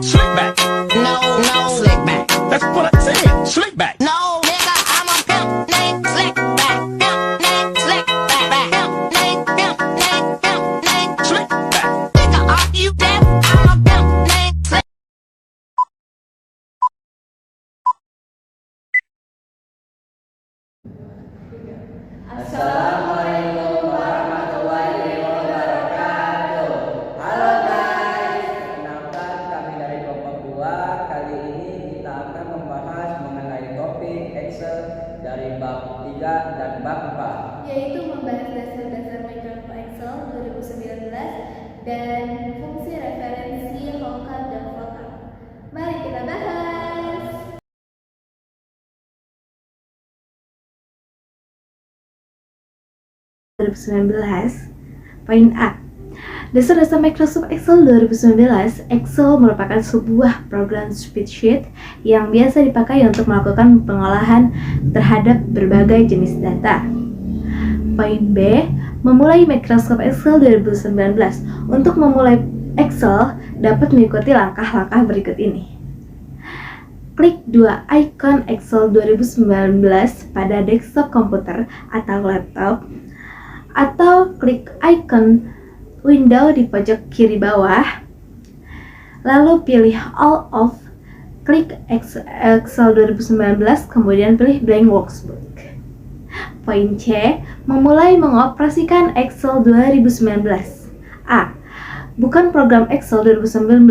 Slick back. No, no, slick back. That's what I said. Slick back. No, nigga, I'm a pimp named Slick back. Pimp named Slick back. Pimp named Slick back. Nigga, are you deaf? I'm a pimp named Slick. Assalamualaikum warahmatullahi wabarakatuh. Halo guys, perkenalkan kami dari kelompok 2. Kali ini kita akan membahas mengenai topik Excel dari bab 3 dan bab 4, yaitu membahas dasar-dasar Microsoft Excel 2019 dan fungsi referensi, lookup, dan VLOOKUP. Mari kita bahas. 2019. Poin A. Dasar-dasar Microsoft Excel 2019. Excel merupakan sebuah program spreadsheet yang biasa dipakai untuk melakukan pengolahan terhadap berbagai jenis data. Poin B. Memulai Microsoft Excel 2019. Untuk memulai Excel, dapat mengikuti langkah-langkah berikut ini. Klik dua ikon Excel 2019 pada desktop komputer atau laptop, atau klik icon window di pojok kiri bawah, lalu pilih all of, klik Excel 2019, kemudian pilih blank workbook. Poin C. Memulai mengoperasikan Excel 2019. A. Bukan program Excel 2019.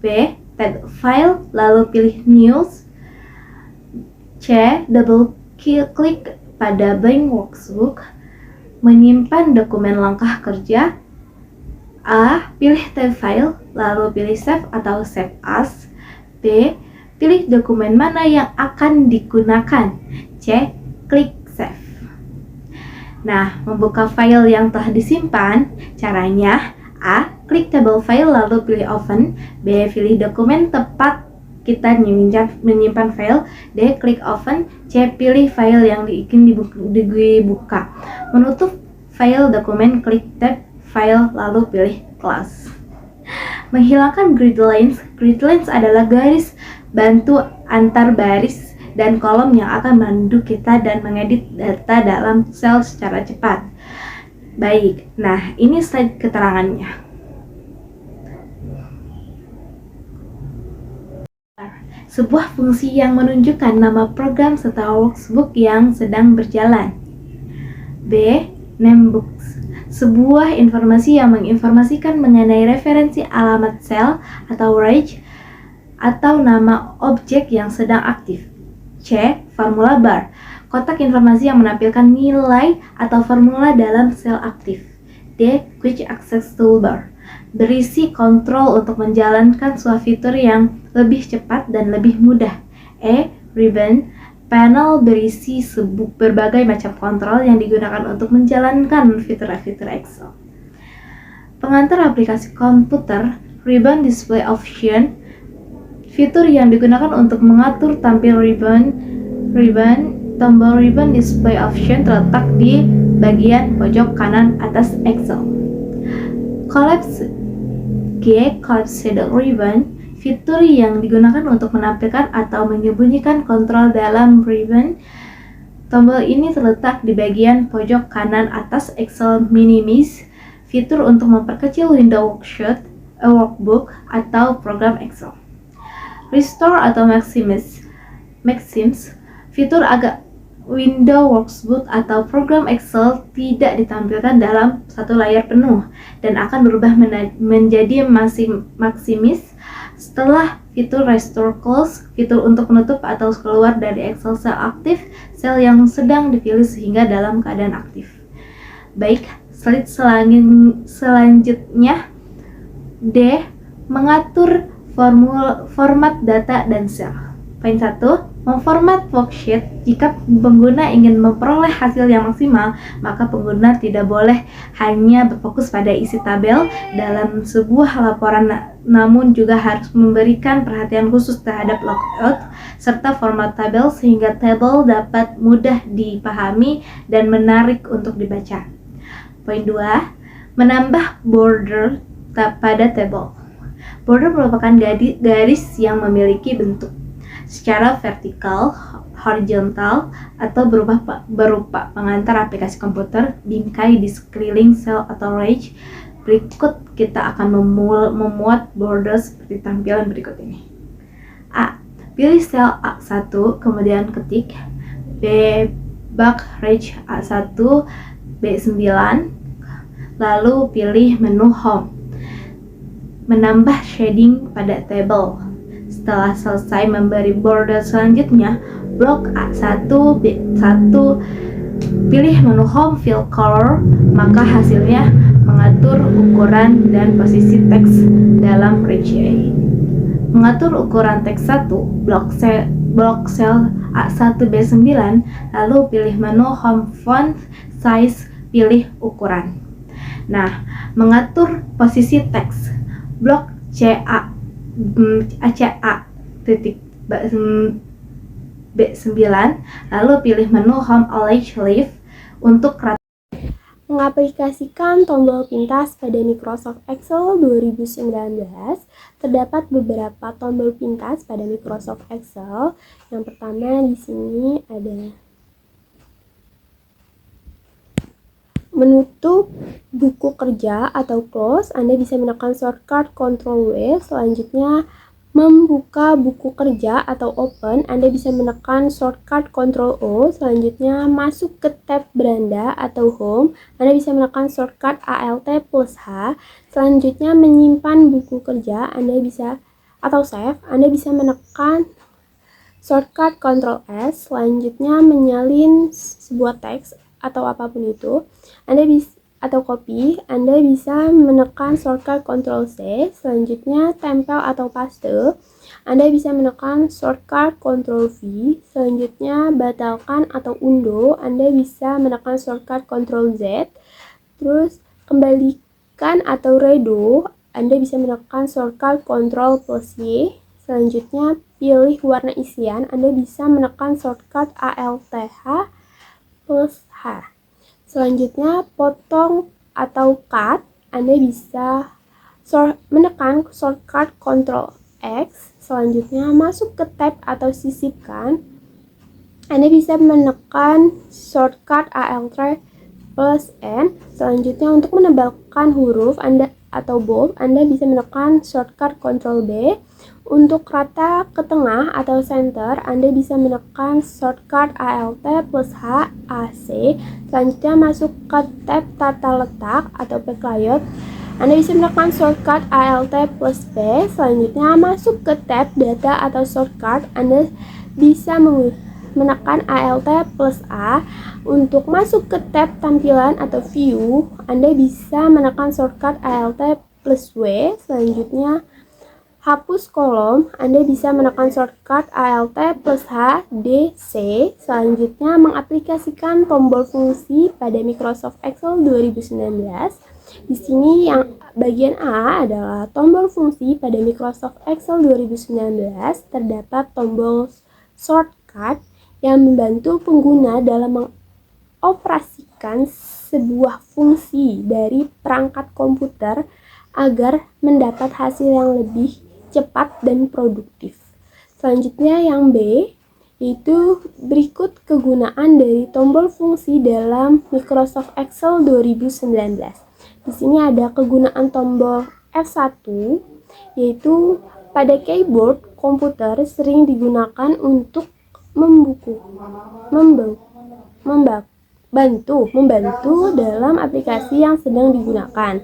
B. Tag file, lalu pilih new. C. Double klik pada blank workbook. Menyimpan dokumen langkah kerja. A. Pilih tab file, lalu pilih save atau save as. B. Pilih dokumen mana yang akan digunakan. C. Klik save. Nah, membuka file yang telah disimpan, caranya A. Klik table file lalu pilih open. B. Pilih dokumen tempat kita menyimpan file. D. Klik open. C. Pilih file yang ingin dibuka. Menutup file dokumen, klik tab file lalu pilih close. Menghilangkan grid lines. Grid lines adalah garis bantu antar baris dan kolom yang akan membantu kita dan mengedit data dalam sel secara cepat. Baik, nah ini slide keterangannya. Sebuah fungsi yang menunjukkan nama program serta workbook yang sedang berjalan. B. Namebooks. Sebuah informasi yang menginformasikan mengenai referensi alamat sel atau range atau nama objek yang sedang aktif. C. Formula bar. Kotak informasi yang menampilkan nilai atau formula dalam sel aktif. D. Quick Access Toolbar. Berisi kontrol untuk menjalankan suatu fitur yang lebih cepat dan lebih mudah. E. Ribbon. Panel berisi berbagai macam kontrol yang digunakan untuk menjalankan fitur-fitur Excel. Pengantar aplikasi komputer. Ribbon Display Option. Fitur yang digunakan untuk mengatur tampil ribbon. Tombol Ribbon Display Option terletak di bagian pojok kanan atas Excel. Collapse G. Collapsed Ribbon. Fitur yang digunakan untuk menampilkan atau menyembunyikan kontrol dalam ribbon. Tombol ini terletak di bagian pojok kanan atas Excel. Minimize. Fitur untuk memperkecil window workbook atau program Excel. Restore atau Maximize. Fitur agar window workbook atau program Excel tidak ditampilkan dalam satu layar penuh dan akan berubah menjadi Maximize setelah fitur Restore Close. Fitur untuk menutup atau keluar dari Excel sel aktif, sel yang sedang dipilih sehingga dalam keadaan aktif. Baik, slide selanjutnya. D. Mengatur format data dan sel. Poin 1. Memformat worksheet. Jika pengguna ingin memperoleh hasil yang maksimal, maka pengguna tidak boleh hanya berfokus pada isi tabel dalam sebuah laporan, namun juga harus memberikan perhatian khusus terhadap layout serta format tabel sehingga tabel dapat mudah dipahami dan menarik untuk dibaca. Poin 2. Menambah border pada tabel. Border merupakan garis yang memiliki bentuk secara vertikal, horizontal, atau berupa pengantar aplikasi komputer bingkai di sekeliling sel atau range. Berikut kita akan memuat border seperti tampilan berikut ini. A. Pilih sel A1, kemudian ketik B bak range A1 B9, lalu pilih menu Home. Menambah shading pada table. Setelah selesai memberi border selanjutnya, blok A1 B1, pilih menu Home Fill Color, maka hasilnya mengatur ukuran dan posisi teks dalam range A. Mengatur ukuran teks 1, blok sel A1 B9, lalu pilih menu Home Font Size, pilih ukuran. Nah, mengatur posisi teks, blok CA titik B9, lalu pilih menu Home Orange Leaf untuk Mengaplikasikan tombol pintas pada Microsoft Excel 2019, terdapat beberapa tombol pintas pada Microsoft Excel. Yang pertama di sini ada menutup buku kerja atau close, Anda bisa menekan shortcut Ctrl W. Selanjutnya membuka buku kerja atau open, Anda bisa menekan shortcut Ctrl O. Selanjutnya masuk ke tab beranda atau home, Anda bisa menekan shortcut Alt plus H. Selanjutnya menyimpan buku kerja, Anda bisa atau save, Anda bisa menekan shortcut Ctrl S. Selanjutnya menyalin sebuah teks atau apapun itu, Anda bisa atau copy, Anda bisa menekan shortcut Ctrl C. Selanjutnya tempel atau paste, Anda bisa menekan shortcut Ctrl V. Selanjutnya batalkan atau undo, Anda bisa menekan shortcut Ctrl Z. Terus kembalikan atau redo, Anda bisa menekan shortcut Ctrl plus Y. Selanjutnya pilih warna isian, Anda bisa menekan shortcut Alt H plus H. Selanjutnya potong atau cut, Anda bisa menekan shortcut Ctrl X. Selanjutnya masuk ke tab atau sisipkan, Anda bisa menekan shortcut Alt plus N. Selanjutnya untuk menebalkan huruf Anda atau bold, Anda bisa menekan shortcut Ctrl B. Untuk rata ke tengah atau center, Anda bisa menekan shortcut Alt plus H AC. Selanjutnya masuk ke tab tata letak atau backlight, Anda bisa menekan shortcut Alt plus P. Selanjutnya masuk ke tab data atau shortcut, Anda bisa menekan Alt plus A. Untuk masuk ke tab tampilan atau view, Anda bisa menekan shortcut Alt plus W. Selanjutnya hapus kolom, Anda bisa menekan shortcut Alt plus H, D, C. Selanjutnya mengaplikasikan tombol fungsi pada Microsoft Excel 2019. Di sini yang bagian A adalah tombol fungsi pada Microsoft Excel 2019. Terdapat tombol shortcut yang membantu pengguna dalam mengoperasikan sebuah fungsi dari perangkat komputer agar mendapat hasil yang lebih cepat dan produktif. Selanjutnya yang B, yaitu berikut kegunaan dari tombol fungsi dalam Microsoft Excel 2019. Di sini ada kegunaan tombol F1, yaitu pada keyboard komputer sering digunakan untuk membantu dalam aplikasi yang sedang digunakan.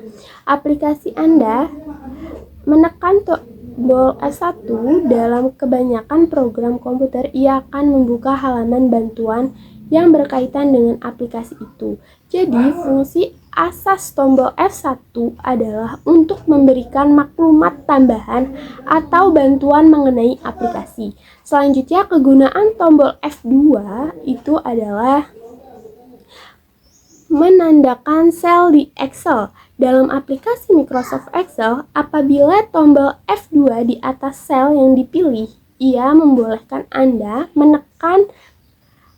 Aplikasi Anda menekan tombol F1 dalam kebanyakan program komputer, ia akan membuka halaman bantuan yang berkaitan dengan aplikasi itu. Jadi, fungsi asas tombol F1 adalah untuk memberikan maklumat tambahan atau bantuan mengenai aplikasi. Selanjutnya, kegunaan tombol F2 itu adalah menandakan sel di Excel. Dalam aplikasi Microsoft Excel, apabila tombol F2 di atas sel yang dipilih, ia membolehkan Anda menekan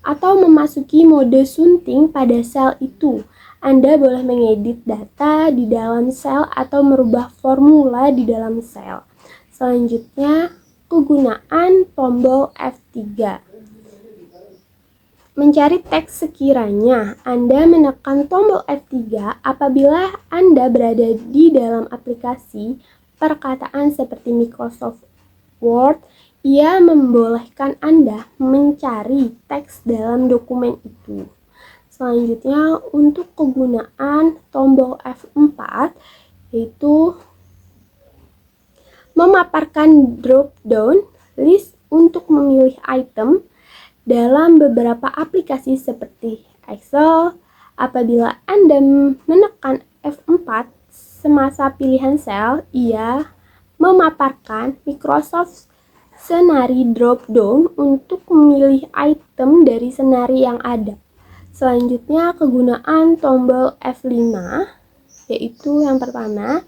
atau memasuki mode sunting pada sel itu. Anda boleh mengedit data di dalam sel atau merubah formula di dalam sel. Selanjutnya, kegunaan tombol F3. Mencari teks sekiranya Anda menekan tombol F3 apabila Anda berada di dalam aplikasi perkataan seperti Microsoft Word, ia membolehkan Anda mencari teks dalam dokumen itu. Selanjutnya, untuk kegunaan tombol F4, yaitu memaparkan drop-down list untuk memilih item dalam beberapa aplikasi seperti Excel. Apabila Anda menekan F4 semasa pilihan sel, ia memaparkan Microsoft Scenario drop-down untuk memilih item dari senari yang ada. Selanjutnya, kegunaan tombol F5, yaitu yang pertama,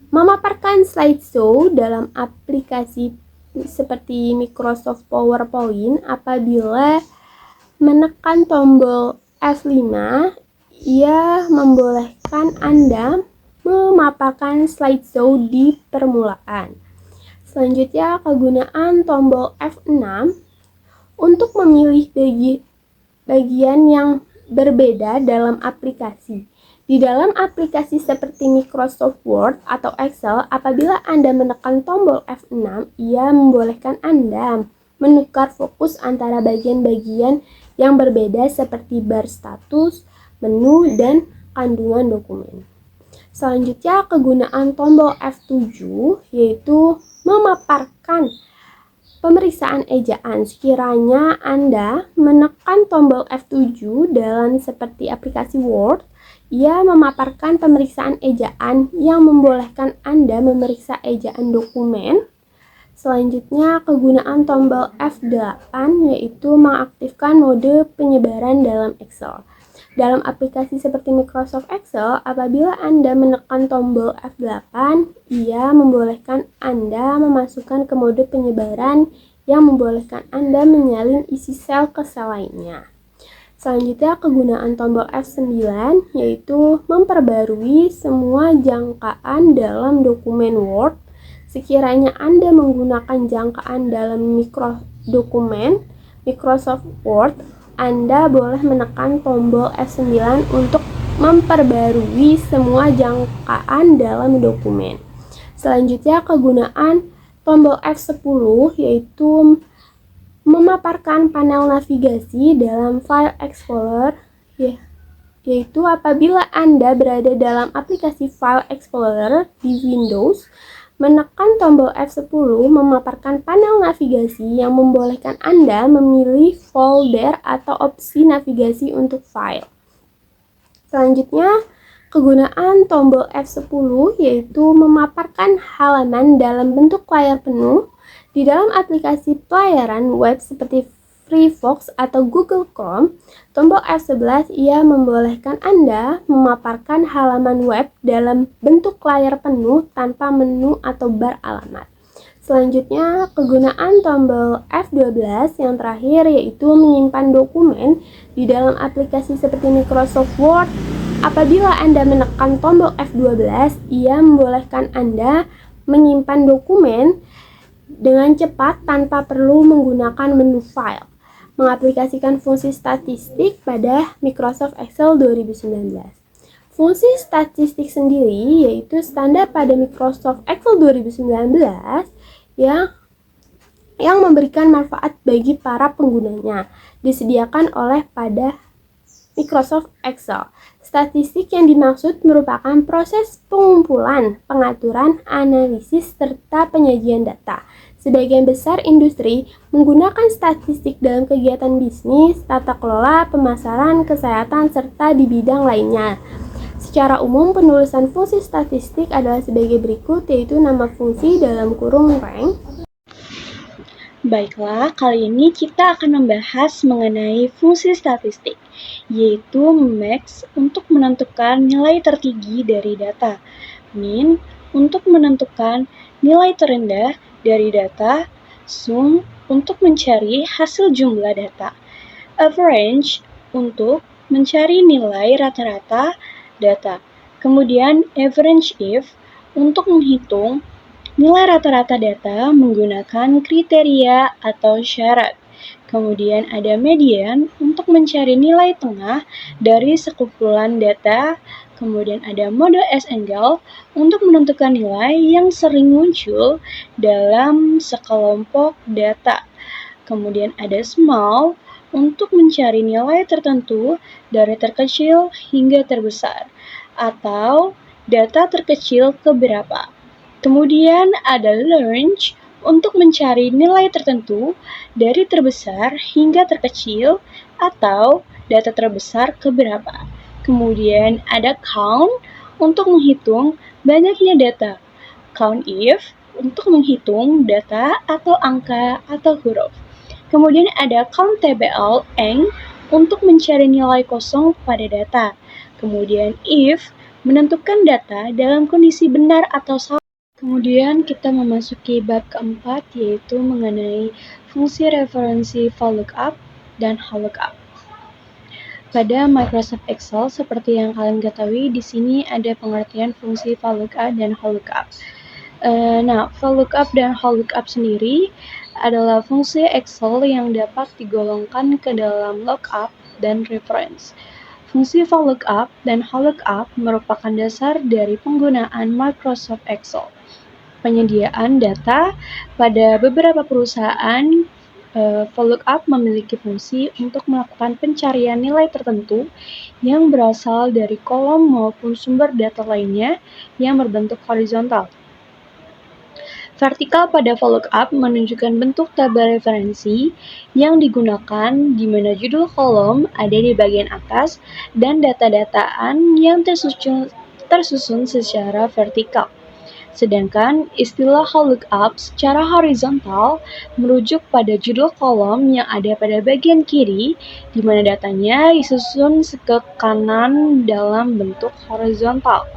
memaparkan slideshow dalam aplikasi seperti Microsoft PowerPoint. Apabila menekan tombol F5, ia membolehkan Anda memaparkan slideshow di permulaan. Selanjutnya, kegunaan tombol F6 untuk memilih bagian yang berbeda dalam aplikasi. Di dalam aplikasi seperti Microsoft Word atau Excel, apabila Anda menekan tombol F6, ia membolehkan Anda menukar fokus antara bagian-bagian yang berbeda seperti bar status, menu, dan kandungan dokumen. Selanjutnya, kegunaan tombol F7 yaitu memaparkan pemeriksaan ejaan. Sekiranya Anda menekan tombol F7 dalam seperti aplikasi Word, ia memaparkan pemeriksaan ejaan yang membolehkan Anda memeriksa ejaan dokumen. Selanjutnya, kegunaan tombol F8 yaitu mengaktifkan mode penyebaran dalam Excel. Dalam aplikasi seperti Microsoft Excel, apabila Anda menekan tombol F8, ia membolehkan Anda memasukkan ke mode penyebaran yang membolehkan Anda menyalin isi sel ke sel lainnya. Selanjutnya, kegunaan tombol F9 yaitu memperbarui semua jangkaan dalam dokumen Word. Sekiranya Anda menggunakan jangkaan dalam dokumen Microsoft Word, Anda boleh menekan tombol F9 untuk memperbarui semua jangkaan dalam dokumen. Selanjutnya, kegunaan tombol F10 yaitu memaparkan panel navigasi dalam File Explorer, yaitu apabila Anda berada dalam aplikasi File Explorer di Windows, menekan tombol F10 memaparkan panel navigasi yang membolehkan Anda memilih folder atau opsi navigasi untuk file. Selanjutnya, kegunaan tombol F10 yaitu memaparkan halaman dalam bentuk layar penuh. Di dalam aplikasi pelayaran web seperti Firefox atau Google Chrome, tombol F11 ia membolehkan Anda memaparkan halaman web dalam bentuk layar penuh tanpa menu atau bar alamat. Selanjutnya, kegunaan tombol F12 yang terakhir yaitu menyimpan dokumen di dalam aplikasi seperti Microsoft Word. Apabila Anda menekan tombol F12, ia membolehkan Anda menyimpan dokumen dengan cepat tanpa perlu menggunakan menu file. Mengaplikasikan fungsi statistik pada Microsoft Excel 2019. Fungsi statistik sendiri yaitu standar pada Microsoft Excel 2019 yang memberikan manfaat bagi para penggunanya, disediakan oleh pada Microsoft Excel. Statistik yang dimaksud merupakan proses pengumpulan, pengaturan, analisis, serta penyajian data. Sebagian besar industri menggunakan statistik dalam kegiatan bisnis, tata kelola, pemasaran, kesehatan, serta di bidang lainnya. Secara umum, penulisan fungsi statistik adalah sebagai berikut, yaitu nama fungsi dalam kurung rank. Baiklah, kali ini kita akan membahas mengenai fungsi statistik, yaitu max untuk menentukan nilai tertinggi dari data, min untuk menentukan nilai terendah dari data, sum untuk mencari hasil jumlah data, average untuk mencari nilai rata-rata data, kemudian average if untuk menghitung nilai rata-rata data menggunakan kriteria atau syarat. Kemudian ada median untuk mencari nilai tengah dari sekumpulan data. Kemudian ada mode S-angle untuk menentukan nilai yang sering muncul dalam sekelompok data. Kemudian ada small untuk mencari nilai tertentu dari terkecil hingga terbesar, atau data terkecil ke berapa. Kemudian ada range untuk mencari nilai tertentu dari terbesar hingga terkecil atau data terbesar ke berapa. Kemudian ada count untuk menghitung banyaknya data. Count if untuk menghitung data atau angka atau huruf. Kemudian ada countable eng untuk mencari nilai kosong pada data. Kemudian if menentukan data dalam kondisi benar atau salah. Kemudian kita memasuki bab keempat, yaitu mengenai fungsi referensi VLOOKUP dan HLOOKUP. Pada Microsoft Excel, seperti yang kalian ketahui, di sini ada pengertian fungsi VLOOKUP dan HLOOKUP. VLOOKUP dan HLOOKUP sendiri adalah fungsi Excel yang dapat digolongkan ke dalam lookup dan reference. Fungsi VLOOKUP dan HLOOKUP merupakan dasar dari penggunaan Microsoft Excel. Penyediaan data pada beberapa perusahaan, VLOOKUP memiliki fungsi untuk melakukan pencarian nilai tertentu yang berasal dari kolom maupun sumber data lainnya yang berbentuk horizontal. Vertikal pada VLOOKUP menunjukkan bentuk tabel referensi yang digunakan di mana judul kolom ada di bagian atas dan data-dataan yang tersusun secara vertikal. Sedangkan istilah HLOOKUP secara horizontal merujuk pada judul kolom yang ada pada bagian kiri, di mana datanya disusun ke kanan dalam bentuk horizontal.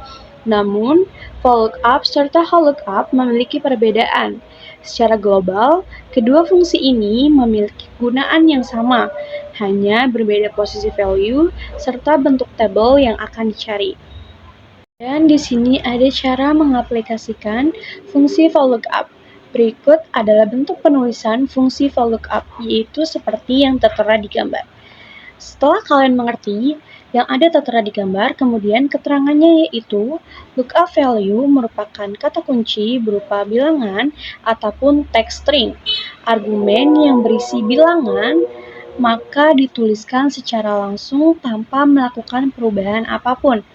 Namun, VLOOKUP serta HLOOKUP memiliki perbedaan. Secara global, kedua fungsi ini memiliki gunaan yang sama, hanya berbeda posisi value serta bentuk tabel yang akan dicari. Dan di sini ada cara mengaplikasikan fungsi VLOOKUP. Berikut adalah bentuk penulisan fungsi VLOOKUP, yaitu seperti yang tertera di gambar. Setelah kalian mengerti yang ada tertera di gambar, kemudian keterangannya yaitu lookup value merupakan kata kunci berupa bilangan ataupun text string. Argumen yang berisi bilangan maka dituliskan secara langsung tanpa melakukan perubahan apapun.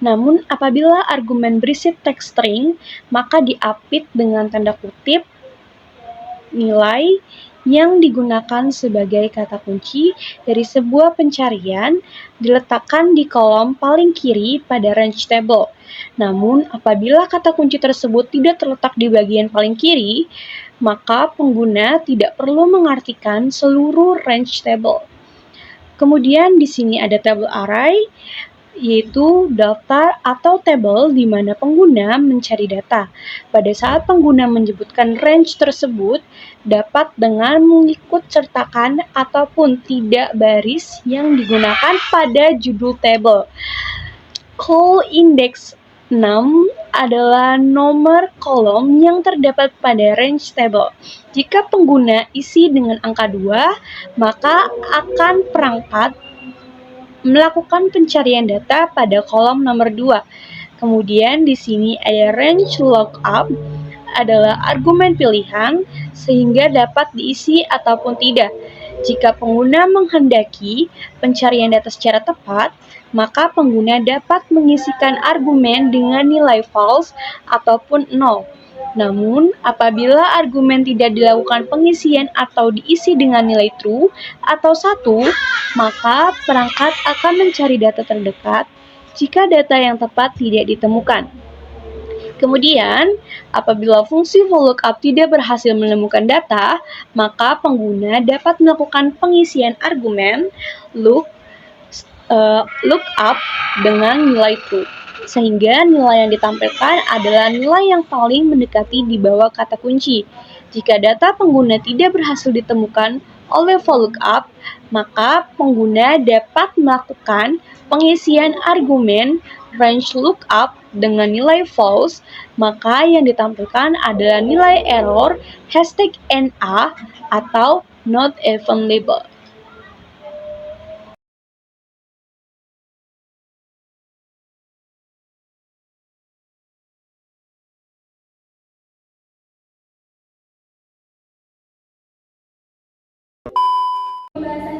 Namun, apabila argumen berisi text string, maka diapit dengan tanda kutip nilai yang digunakan sebagai kata kunci dari sebuah pencarian diletakkan di kolom paling kiri pada range table. Namun, apabila kata kunci tersebut tidak terletak di bagian paling kiri, maka pengguna tidak perlu mengartikan seluruh range table. Kemudian di sini ada table array, yaitu daftar atau tabel di mana pengguna mencari data. Pada saat pengguna menyebutkan range tersebut, dapat dengan mengikut sertakan ataupun tidak baris yang digunakan pada judul tabel. Call index 6 adalah nomor kolom yang terdapat pada range table. Jika pengguna isi dengan angka 2, maka akan perangkat melakukan pencarian data pada kolom nomor 2. Kemudian di sini ada range lookup adalah argumen pilihan sehingga dapat diisi ataupun tidak. Jika pengguna menghendaki pencarian data secara tepat, maka pengguna dapat mengisikan argumen dengan nilai false ataupun 0. Namun, apabila argumen tidak dilakukan pengisian atau diisi dengan nilai true atau 1, maka perangkat akan mencari data terdekat jika data yang tepat tidak ditemukan. Kemudian, apabila fungsi VLOOKUP tidak berhasil menemukan data, maka pengguna dapat melakukan pengisian argumen lookup dengan nilai true, sehingga nilai yang ditampilkan adalah nilai yang paling mendekati di bawah kata kunci. Jika data pengguna tidak berhasil ditemukan oleh VLOOKUP, maka pengguna dapat melakukan pengisian argumen range lookup dengan nilai false, maka yang ditampilkan adalah nilai error #NA atau not even label. Pembahasan